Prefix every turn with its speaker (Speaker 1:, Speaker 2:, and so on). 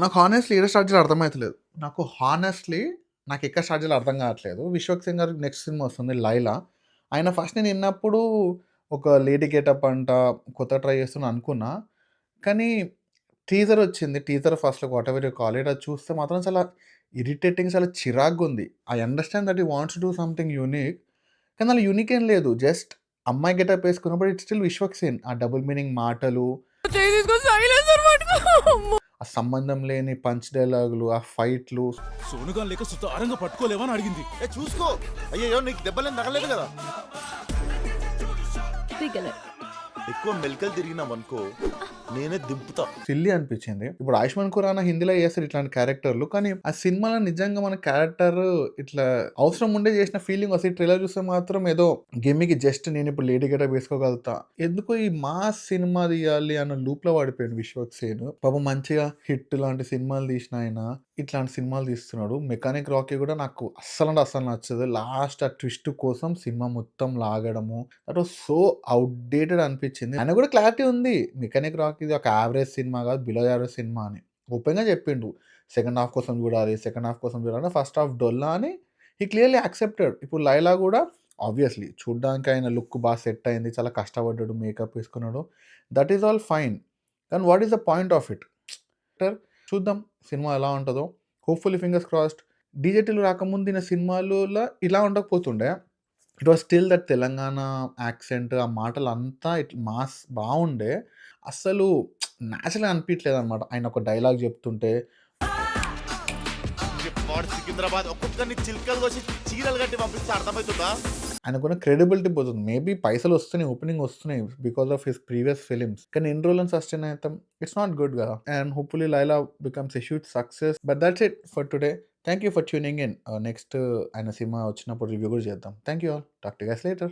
Speaker 1: నాకు హానెస్ట్‌లీ ఏడ స్టార్ట్ చేయాలో అర్థమైతలేదు. నాకెక్కడ స్టార్ట్ చేయాలో అర్థం కావట్లేదు. 'విశ్వక్ సేన్' గారి నెక్స్ట్ సినిమా వస్తుంది 'లైలా'. ఆయన ఫస్ట్ నేను ఇన్నప్పుడు ఒక లేడీ గెటప్ అంట, కొత్తగా ట్రై చేస్తున్నా అనుకున్నా. కానీ టీజర్ వచ్చింది. Teaser first look whatever you call it అది చూస్తే మాత్రం చాలా ఇరిటేటింగ్, చాలా చిరాకుగుంది. I understand that he wants to do something unique. కానీ దాంట్లో యూనిక్ ఏం లేదు. జస్ట్ అమ్మాయి గెటప్ ఏసుకున్నప్పుడు ఇట్స్ స్టిల్ 'విశ్వక్ సేన్.' ఆ డబుల్ మీనింగ్ మాటలు,
Speaker 2: చెయ్యి తీసుకొని సైలెన్సర్ పట్టుకో.
Speaker 1: ఆ సంబంధం లేని పంచ్ డైలాగులు, ఆ ఫైట్‌లు.
Speaker 3: సోనుగా లేక సుతారంగా పట్టుకోలేవా అని అడిగింది.
Speaker 4: చూసుకో. అయ్యయ్యో! నీకు దెబ్బలేం తగలేదు కదా?
Speaker 2: దిగలే.
Speaker 4: ఎక్కువ మెలికలు తిరిగినామనుకో నేనే దింపుతా.
Speaker 1: సిల్లీ అనిపించింది. ఇప్పుడు 'ఆయుష్మాన్ ఖురానా' హిందీలో చేస్తాడు ఇట్లాంటి క్యారెక్టర్‌లు. కానీ ఆ సినిమాలో నిజంగా మన క్యారెక్టర్ ఇట్లా అవసరం ఉండే చేసిన ఫీలింగ్ వస్తది. ట్రైలర్ చూస్తే మాత్రం ఏదో గిమ్మికి జస్ట్ నేనిప్పుడు లేడీ గెటప్ వేసుకోగలుగుతా. ఎందుకో ఈ మాస్ సినిమా తీయాలి అన్న లూప్‌లో పడిపోయిండు 'విశ్వక్ సేన్.' పాపం మంచిగా 'హిట్' లాంటి సినిమాలు తీసిన ఆయన ఇట్లాంటి సినిమాలు తీస్తున్నాడు. 'మెకానిక్ రాకీ' కూడా నాకు అస్సలంటే అస్సలు నచ్చదు. లాస్ట్ ఆ ట్విస్ట్ కోసం సినిమా మొత్తం లాగడము దట్ వాస్ సో ఔట్‌డేటెడ్ అనిపించింది. ఆయన కూడా క్లారిటీ ఉంది. 'మెకానిక్ రాకీ' ఒక యావరేజ్ సినిమా కాదు, బిలో యావరేజ్ సినిమా అని. ఓపెన్‌గా చెప్పిండు. సెకండ్ హాఫ్ కోసం చూడాలి, సెకండ్ హాఫ్ కోసం చూడాలి. ఫస్ట్ హాఫ్ డొల్లా అని హి క్లియర్‌లీ యాక్సెప్టెడ్. ఇప్పుడు 'లైలా' కూడా ఆబ్వియస్‌లీ చూడ్డానికి ఆయన లుక్ బాగా సెట్ అయింది. చాలా కష్టపడ్డాడు, మేకప్ ఏసుకున్నాడు. That is all fine. కానీ what is the point of it? చూద్దాం సినిమా ఎలా ఉంటదో. Hopefully fingers crossed. 'డీజే రాకముందు ఈయన సినిమాలలో ఇలా ఉండకపోతుండే. It was still that Telangana accent, ఆ మాటలంతా మాస్ బావుండే. అస్సలు నేచురల్‌గా అనిపియట్లేదనమాట. ఆయన ఒక డైలాగ్ చెప్తుంటే
Speaker 4: వాడు సికింద్రాబాద్ ఒక్కొక్కరిని చిలుకలు కోసి చీరలు కట్టి పంపిస్తే అర్థమవుతుందా?
Speaker 1: ఆయనకున్న క్రెడిబిలిటీ పోతుంది. మేబీ పైసలొస్తున్నాయి, ఓపెనింగ్ వస్తున్నాయి because of his previous films. కానీ ఎన్ని రోజులని సస్టైన్ అయితాం? ఇట్స్ నాట్ గుడ్ గదా! And hopefully 'Laila' becomes a huge success. But that's it for today. Thank you for tuning in. Next ఆయన సినిమా వచ్చినప్పుడు రివ్యూ కూడా చేద్దాం. Thank you all. Talk to you guys later.